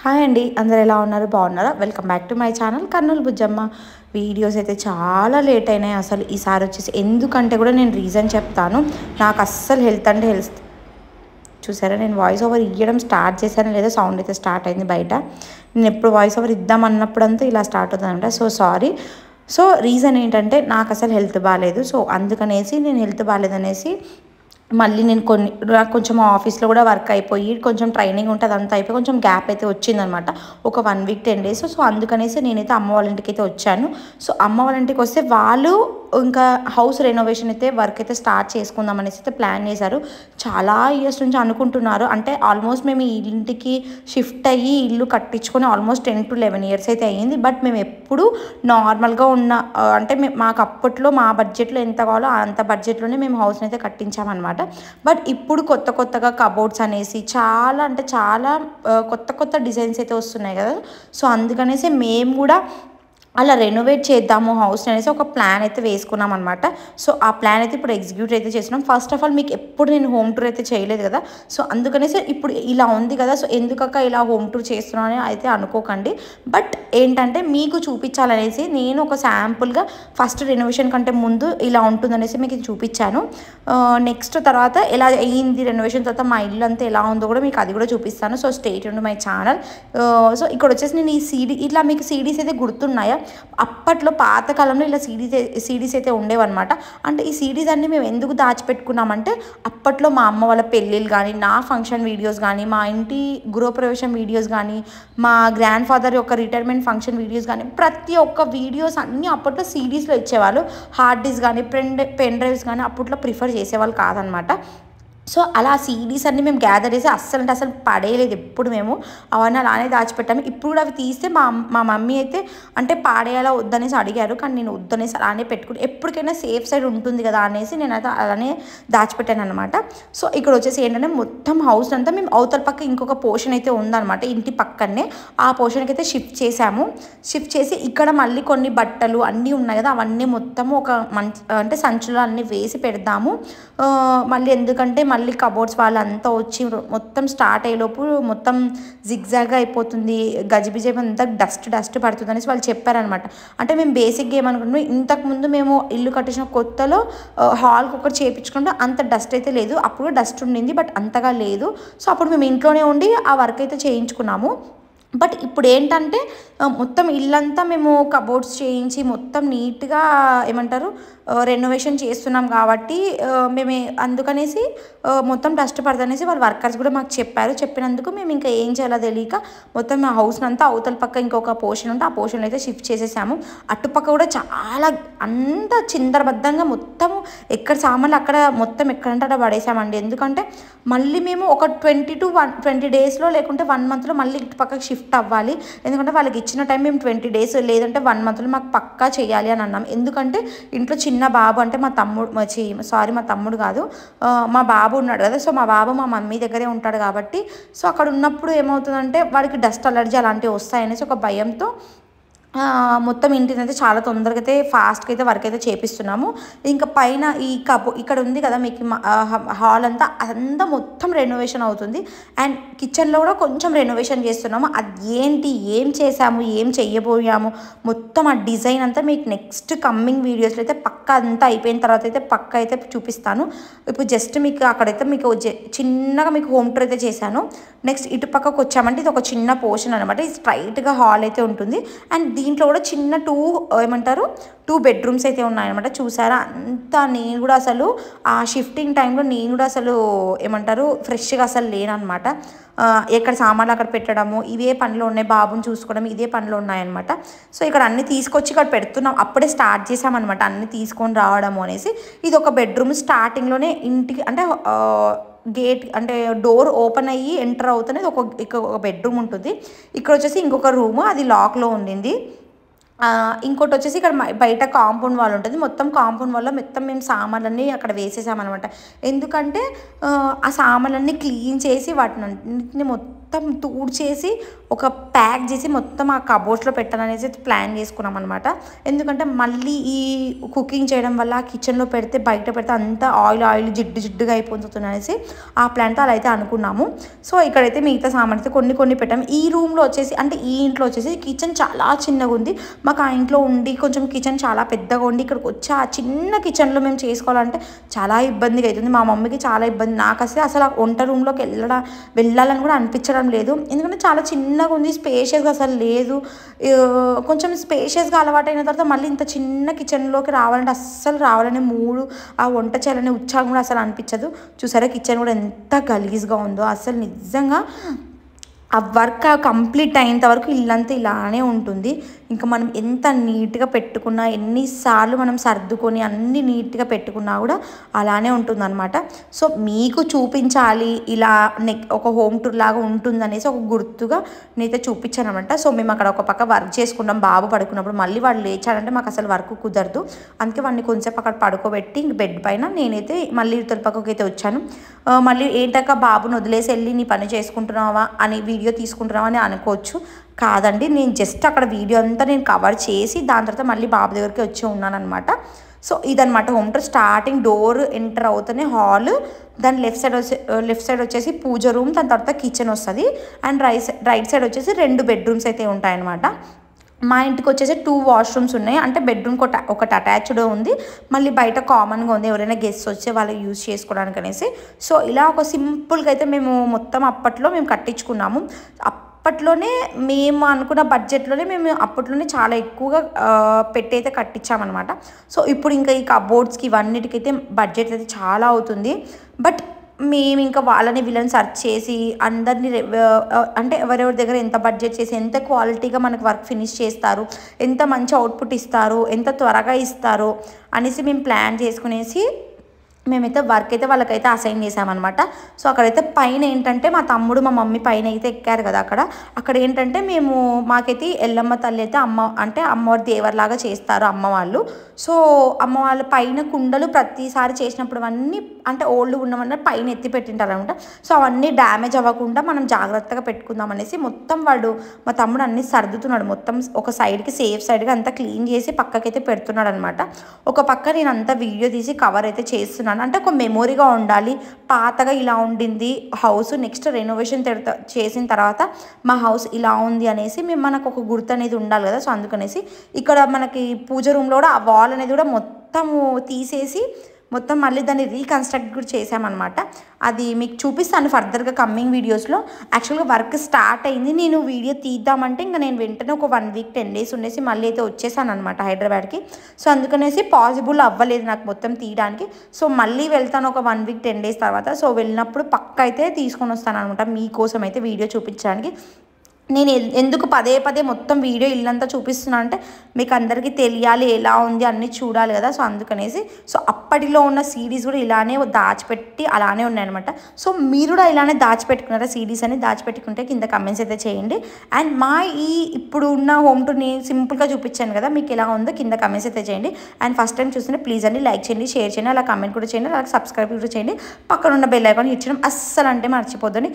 Hi అండి, అందరు ఎలా ఉన్నారు? బాగున్నారా? Welcome back to my channel Kurnool Bujjamma. Videos అయితే చాలా లేట్ అయినాయి అసలు ఈసారి వచ్చేసి. ఎందుకంటే కూడా నేను రీజన్ చెప్తాను. నాకు అస్సలు హెల్త్ చూసారా, నేను వాయిస్ ఓవర్ ఇవ్వడం స్టార్ట్ చేశాను లేదా సౌండ్ అయితే స్టార్ట్ అయింది బయట. నేను ఎప్పుడు వాయిస్ ఓవర్ ఇద్దాం అన్నప్పుడంతా ఇలా స్టార్ట్ అవుతుందంట. So sorry. సో రీజన్ ఏంటంటే నాకు అసలు హెల్త్ బాగాలేదు. సో అందుకనేసి నేను హెల్త్ బాగాలేదనేసి మళ్ళీ నేను నాకు కొంచెం ఆఫీస్లో కూడా వర్క్ అయిపోయి కొంచెం ట్రైనింగ్ ఉంటుంది, అదంతా అయిపోయి కొంచెం గ్యాప్ అయితే వచ్చిందనమాట. ఒక 1 వీక్ 10 డేస్. సో అందుకనేసి నేనైతే అమ్మ వాళ్ళ ఇంటికి అయితే వచ్చాను. సో అమ్మ వాళ్ళ ఇంటికి వస్తే వాళ్ళు ఇంకా హౌస్ రెనోవేషన్ అయితే వర్క్ అయితే స్టార్ట్ చేసుకుందాం అనేసి అయితే ప్లాన్ చేశారు. చాలా ఇయర్స్ నుంచి అనుకుంటున్నారు. అంటే ఆల్మోస్ట్ మేము ఈ ఇంటికి షిఫ్ట్ అయ్యి ఇల్లు కట్టించుకొని ఆల్మోస్ట్ 10 to 11 ఇయర్స్ అయితే అయ్యింది. బట్ మేము ఎప్పుడు నార్మల్గా ఉన్న అంటే మాకు అప్పట్లో మా బడ్జెట్లో ఎంత కావాలో అంత బడ్జెట్లోనే మేము హౌస్ని అయితే కట్టించామన్నమాట. బట్ ఇప్పుడు కొత్తగా కబోర్డ్స్ అనేసి చాలా అంటే చాలా కొత్త డిజైన్స్ అయితే వస్తున్నాయి కదా. సో అందుకనేసి మేము కూడా అలా రెనోవేట్ చేద్దాము హౌస్ అనేసి ఒక ప్లాన్ అయితే వేసుకున్నాం అనమాట. సో ఆ ప్లాన్ అయితే ఇప్పుడు ఎగ్జిక్యూట్ అయితే చేస్తున్నాం. ఫస్ట్ ఆఫ్ ఆల్ మీకు ఎప్పుడు నేను హోమ్ టూర్ అయితే చేయలేదు కదా. సో అందుకనేసి ఇప్పుడు ఇలా ఉంది కదా, సో ఎందుకక్క ఇలా హోమ్ టూర్ చేస్తున్నానని అయితే అనుకోకండి. బట్ ఏంటంటే మీకు చూపించాలనేసి నేను ఒక శాంపుల్గా ఫస్ట్ రెనోవేషన్ కంటే ముందు ఇలా ఉంటుందనేసి మీకు చూపించాను. నెక్స్ట్ తర్వాత ఎలా అయ్యింది రెనోవేషన్ తర్వాత మా ఇల్లు అంతా ఎలా ఉందో కూడా మీకు అది కూడా చూపిస్తాను. So stay tuned my channel. So ఇక్కడ వచ్చేసి నేను ఈ ఇట్లా మీకు సీడీస్ అయితే గుర్తున్నాయా? అప్పట్లో పాతకాలంలో ఇలా సీడీస్ అయితే ఉండేవన్నమాట. అంటే ఈ సీడీస్ అన్నీ మేము ఎందుకు దాచిపెట్టుకున్నామంటే అప్పట్లో మా అమ్మ వాళ్ళ పెళ్ళిళ్ళు కానీ, నా ఫంక్షన్ వీడియోస్ కానీ, మా ఇంటి గృహప్రవేశం వీడియోస్ కానీ, మా గ్రాండ్ ఫాదర్ యొక్క రిటైర్మెంట్ ఫంక్షన్ వీడియోస్ కానీ, ప్రతి ఒక్క వీడియోస్ అన్నీ అప్పట్లో సీడీస్లో ఇచ్చేవాళ్ళు. హార్డ్ డిస్క్ కానీ పెన్ డ్రైవ్స్ కానీ అప్పట్లో ప్రిఫర్ చేసేవాళ్ళు కాదనమాట. సో అలా సీడీస్ అన్నీ మేము గ్యాదర్ చేసి అస్సలు పడేయలేదు ఎప్పుడు. మేము అవన్నీ అలానే దాచిపెట్టాము. ఇప్పుడు కూడా అవి తీస్తే మా మమ్మీ అయితే అంటే పాడేయాలా వద్దనేసి అడిగారు, కానీ నేను వద్దనేసి అలానే పెట్టుకుని ఎప్పటికైనా సేఫ్ సైడ్ ఉంటుంది కదా అనేసి నేనైతే అలానే దాచిపెట్టాను అనమాట. సో ఇక్కడ వచ్చేసి ఏంటంటే మొత్తం హౌస్ అంతా మేము అవతల పక్క ఇంకొక పోర్షన్ అయితే ఉందన్నమాట, ఇంటి పక్కనే. ఆ పోర్షన్కి అయితే షిఫ్ట్ చేసాము. షిఫ్ట్ చేసి ఇక్కడ మళ్ళీ కొన్ని బట్టలు అన్నీ ఉన్నాయి కదా, అవన్నీ మొత్తము ఒక అంటే సంచులో అన్నీ వేసి పెడదాము. మళ్ళీ ఎందుకంటే మళ్ళీ కబోర్డ్స్ వాళ్ళంతా వచ్చి మొత్తం స్టార్ట్ అయ్యేలోపు మొత్తం జిగ్జాగ్గా అయిపోతుంది, గజిబిజి అంతా డస్ట్ పడుతుంది అనేసి వాళ్ళు చెప్పారనమాట. అంటే మేము బేసిక్గా ఏమనుకుంటున్నాం, ఇంతకుముందు మేము ఇల్లు కట్టించిన కొత్తలో హాల్కి ఒకటి చేయించుకుంటే అంత డస్ట్ అయితే లేదు. అప్పుడు డస్ట్ ఉండింది బట్ అంతగా లేదు. సో అప్పుడు మేము ఇంట్లోనే ఉండి ఆ వర్క్ అయితే చేయించుకున్నాము. బట్ ఇప్పుడు ఏంటంటే మొత్తం ఇల్లంతా మేము కబోర్డ్స్ చేయించి మొత్తం నీట్గా ఏమంటారు రెనోవేషన్ చేస్తున్నాం కాబట్టి మేము అందుకనేసి మొత్తం డస్ట్ పడదనేసి వాళ్ళ వర్కర్స్ కూడా మాకు చెప్పినందుకు మేము ఇంకా ఏం చేయాలో తెలియక మొత్తం మా హౌస్ని అంతా అవతల పక్క ఇంకొక పోర్షన్ ఉంటే ఆ పోర్షన్లో అయితే షిఫ్ట్ చేసేసాము. అటుపక్క కూడా చాలా అంత చిందరబద్ధంగా మొత్తము ఎక్కడ సామాన్లు అక్కడ మొత్తం ఎక్కడంటే అక్కడ పడేసామండి. ఎందుకంటే మళ్ళీ మేము ఒక 20 డేస్లో లేకుంటే 1 మంత్లో మళ్ళీ ఇటు పక్కకి షిఫ్ట్ అవ్వాలి. ఎందుకంటే వాళ్ళకి ఇచ్చిన టైం మేము 20 డేస్ లేదంటే 1 మంత్లో మాకు పక్కా చేయాలి అని అన్నాం. ఎందుకంటే ఇంట్లో చిన్న బాబు అంటే మా తమ్ముడు కాదు, మా బాబు ఉన్నాడు కదా. సో మా బాబు మా మమ్మీ దగ్గరే ఉంటాడు కాబట్టి సో అక్కడ ఉన్నప్పుడు ఏమవుతుందంటే వాడికి డస్ట్ అలర్జీ అలాంటివి వస్తాయనేసి ఒక భయంతో మొత్తం ఇంటిని అయితే చాలా తొందరగా అయితే ఫాస్ట్గా అయితే వర్క్ అయితే చేపిస్తున్నాము. ఇంకా పైన ఈ ఇక్కడ ఉంది కదా మీకు హాల్ అంతా మొత్తం రెనోవేషన్ అవుతుంది. అండ్ కిచెన్లో కూడా కొంచెం రెనోవేషన్ చేస్తున్నాము. అది ఏం చేసాము, ఏం చెయ్యబోయాము మొత్తం ఆ డిజైన్ అంతా మీకు నెక్స్ట్ కమ్మింగ్ వీడియోస్లో అయితే పక్క అంతా అయిపోయిన తర్వాత అయితే పక్క అయితే చూపిస్తాను. ఇప్పుడు జస్ట్ మీకు అక్కడైతే మీకు చిన్నగా మీకు హోమ్ టూర్ అయితే చేశాను. నెక్స్ట్ ఇటు పక్కకు వచ్చామంటే ఇది ఒక చిన్న పోర్షన్ అనమాట. ఇది స్ట్రైట్గా హాల్ అయితే ఉంటుంది. అండ్ దీంట్లో కూడా చిన్న 2 బెడ్రూమ్స్ అయితే ఉన్నాయన్నమాట. చూసారా అంతా నేను కూడా అసలు ఆ షిఫ్టింగ్ టైంలో నేను కూడా అసలు ఏమంటారు ఫ్రెష్గా అసలు లేనమాట. ఎక్కడ సామాన్లు అక్కడ పెట్టడము ఇవే పనిలో ఉన్నాయి, బాబుని చూసుకోవడం ఇదే పనిలో ఉన్నాయన్నమాట. సో ఇక్కడ అన్నీ తీసుకొచ్చి ఇక్కడ పెడుతున్నాం. అప్పుడే స్టార్ట్ చేసామన్నమాట అన్నీ తీసుకొని రావడము అనేసి. ఇది ఒక బెడ్రూమ్ స్టార్టింగ్లోనే ఇంటికి అంటే గేట్ అంటే డోర్ ఓపెన్ అయ్యి ఎంటర్ అవుతూనే ఒక బెడ్రూమ్ ఉంటుంది. ఇక్కడ వచ్చేసి ఇంకొక రూము అది లాక్లో ఉండింది. ఇంకోటి వచ్చేసి ఇక్కడ బయట కాంపౌండ్ వాల్ ఉంటుంది. మొత్తం కాంపౌండ్ వాల్లో మొత్తం మేము సామాన్లన్నీ అక్కడ వేసేసామన్నమాట. ఎందుకంటే ఆ సామాన్లన్నీ క్లీన్ చేసి వాటిని మొత్తం మొత్తం తూడ్చేసి ఒక ప్యాక్ చేసి మొత్తం ఆ కబోర్డ్స్లో పెట్టాలనేసి ప్లాన్ చేసుకున్నాం అనమాట. ఎందుకంటే మళ్ళీ ఈ కుకింగ్ చేయడం వల్ల కిచెన్లో పెడితే బయట పెడితే అంతా ఆయిల్ జిడ్డుగా అయిపోతుంది అనేసి ఆ ప్లాన్తో అలా అయితే అనుకున్నాము. సో ఇక్కడైతే మిగతా సామాన్ అయితే కొన్ని పెట్టాము. ఈ రూమ్లో వచ్చేసి అంటే ఈ ఇంట్లో వచ్చేసి కిచెన్ చాలా చిన్నగా ఉంది. మాకు ఆ ఇంట్లో ఉండి కొంచెం కిచెన్ చాలా పెద్దగా ఉండి ఇక్కడికి వచ్చి ఆ చిన్న కిచెన్లో మేము చేసుకోవాలంటే చాలా ఇబ్బందిగా అవుతుంది. మా మమ్మీకి చాలా ఇబ్బంది. నాకు అసలు ఆ వంట రూమ్లోకి వెళ్ళాలని కూడా అనిపించడం లేదు. ఎందుకంటే చాలా చిన్నగా ఉంది, స్పేషియస్గా అసలు లేదు. కొంచెం స్పేషియస్గా అలవాటైన తర్వాత మళ్ళీ ఇంత చిన్న కిచెన్లోకి రావాలంటే అస్సలు రావాలనే మూడు ఆ వంట చేయాలనే ఉత్సాహం కూడా అసలు అనిపించదు. చూసారా కిచెన్ కూడా ఎంత గలీజ్గా ఉందో. అసలు నిజంగా ఆ వర్క్ కంప్లీట్ అయ్యేంత వరకు ఇల్లంతా ఇలానే ఉంటుంది. ఇంకా మనం ఎంత నీట్గా పెట్టుకున్నా, ఎన్నిసార్లు మనం సర్దుకొని అన్ని నీట్గా పెట్టుకున్నా కూడా అలానే ఉంటుందన్నమాట. సో మీకు చూపించాలి ఇలా ఒక హోమ్ టూర్ లాగా ఉంటుందనేసి ఒక గుర్తుగా నేనైతే చూపించాను అనమాట. సో మేము అక్కడ ఒక పక్క వర్క్ చేసుకున్నాం. బాబు పడుకున్నప్పుడు మళ్ళీ వాడు లేచాడంటే మాకు అసలు వర్క్ కుదరదు. అందుకే వాడిని కొంచెంసేపు అక్కడ పడుకోబెట్టి బెడ్ పైన నేనైతే మళ్ళీ ఇతర పక్కకి అయితే వచ్చాను. మళ్ళీ ఏంటక్క బాబుని వదిలేసి వెళ్ళి నీ పని చేసుకుంటున్నావా అని వీడియో తీసుకుంటున్నావా అని అనుకోవచ్చు. కాదండి, నేను జస్ట్ అక్కడ వీడియో అంతా నేను కవర్ చేసి దాని తర్వాత మళ్ళీ బాబు దగ్గరికి వచ్చి ఉన్నాను అనమాట. సో ఇదనమాట home tour. Starting door enter అవుతూనే హాల్, దాని లెఫ్ట్ సైడ్ వచ్చేసి పూజ రూమ్, దాని తర్వాత కిచెన్ వస్తుంది. అండ్ రైట్ సైడ్ వచ్చేసి 2 బెడ్రూమ్స్ అయితే ఉంటాయన్నమాట. మా ఇంటికి వచ్చేసి 2 వాష్రూమ్స్ ఉన్నాయి. అంటే బెడ్రూమ్ ఒకటి అటాచ్డ్ ఉంది, మళ్ళీ బయట కామన్గా ఉంది ఎవరైనా గెస్ట్స్ వచ్చే వాళ్ళు యూజ్ చేసుకోవడానికి అనేసి. సో ఇలా ఒక సింపుల్గా అయితే మేము మొత్తం అప్పట్లో మేము కట్టించుకున్నాము. అప్పట్లోనే మేము అనుకున్న బడ్జెట్లోనే మేము అప్పట్లోనే చాలా ఎక్కువగా పెట్టి అయితే కట్టించామన్నమాట. సో ఇప్పుడు ఇంకా ఈ కబోర్డ్స్కి ఇవన్నిటికైతే బడ్జెట్ అయితే చాలా అవుతుంది. బట్ మేము ఇంకా వీళ్ళని సెర్చ్ చేసి అందరినీ అంటే ఎవరెవరి దగ్గర ఎంత బడ్జెట్ చేసి ఎంత క్వాలిటీగా మనకు వర్క్ ఫినిష్ చేస్తారు, ఎంత మంచి అవుట్పుట్ ఇస్తారు, ఎంత త్వరగా ఇస్తారు అనేసి మేము ప్లాన్ చేసుకునేసి మేమైతే వర్క్ అయితే వాళ్ళకైతే అసైన్ చేసామన్నమాట. సో అక్కడైతే పైన ఏంటంటే మా తమ్ముడు మా మమ్మీ పైన అయితే ఎక్కారు కదా, అక్కడ ఏంటంటే మాకైతే ఎల్లమ్మ తల్లి అయితే అమ్మవారి దేవరలాగా చేస్తారు అమ్మ వాళ్ళు. సో అమ్మ వాళ్ళ పైన కుండలు ప్రతిసారి చేసినప్పుడు అవన్నీ అంటే ఓల్డ్ ఉన్నవన్నీ పైన ఎత్తి పెట్టింటారు అనమాట. సో అవన్నీ డ్యామేజ్ అవ్వకుండా మనం జాగ్రత్తగా పెట్టుకుందాం అనేసి మొత్తం మా తమ్ముడు అన్నీ సర్దుతున్నాడు. మొత్తం ఒక సైడ్కి సేఫ్ సైడ్గా అంతా క్లీన్ చేసి పక్కకైతే పెడుతున్నాడు అనమాట. ఒక పక్క నేను అంతా వీడియో తీసి కవర్ అయితే చేస్తున్నాను. అంటే ఒక మెమొరీగా ఉండాలి. పాతగా ఇలా ఉండింది హౌస్, నెక్స్ట్ రెనోవేషన్ చేసిన తర్వాత మా హౌస్ ఇలా ఉంది అనేసి మనకు ఒక గుర్తు అనేది ఉండాలి కదా. సో అందుకనేసి ఇక్కడ మనకి పూజ రూమ్లో కూడా ఆ వాల్ అనేది కూడా మొత్తము తీసేసి మొత్తం మళ్ళీ దాన్ని రీకన్స్ట్రక్ట్ కూడా చేసామన్నమాట. అది మీకు చూపిస్తాను ఫర్దర్గా కమ్మింగ్ వీడియోస్లో. యాక్చువల్గా వర్క్ స్టార్ట్ అయింది, నేను వీడియో తీద్దామంటే ఇంకా నేను వెంటనే ఒక 1 వీక్ 10 డేస్ ఉండేసి మళ్ళీ అయితే వచ్చేసాను అనమాట హైదరాబాద్కి. సో అందుకనేసి పాసిబుల్ అవ్వలేదు నాకు మొత్తం తీయడానికి. సో మళ్ళీ వెళ్తాను ఒక 1 వీక్ 10 డేస్ తర్వాత. సో వెళ్ళినప్పుడు పక్క అయితే తీసుకొని వస్తాను అనమాట మీకోసం అయితే వీడియో చూపించడానికి. నేను ఎందుకు పదే మొత్తం వీడియో ఇల్లంతా చూపిస్తున్నా అంటే మీకు అందరికీ తెలియాలి ఎలా ఉంది అన్నీ చూడాలి కదా. సో అందుకనేసి సో అప్పటిలో ఉన్న సిడీస్ కూడా ఇలానే దాచిపెట్టి అలానే ఉన్నాయన్నమాట. సో మీరు కూడా ఇలానే దాచిపెట్టుకున్నారా సిడీస్ అని? దాచిపెట్టుకుంటే కింద కమెంట్స్ అయితే చేయండి. అండ్ ఇప్పుడు ఉన్న హోమ్ టూర్ నేను సింపుల్గా చూపించాను కదా, మీకు ఎలా ఉందో కింద కమెంట్స్ అయితే చేయండి. అండ్ ఫస్ట్ టైం చూస్తుంటే ప్లీజ్ అండి లైక్ చేయండి, షేర్ చేయండి, అలా కమెంట్ కూడా చేయండి, అలా సబ్స్క్రైబ్ కూడా చేయండి. పక్కన ఉన్న బెల్ ఐకాన్ హిట్ చేయడం అస్సలు అంటే మర్చిపోద్దని.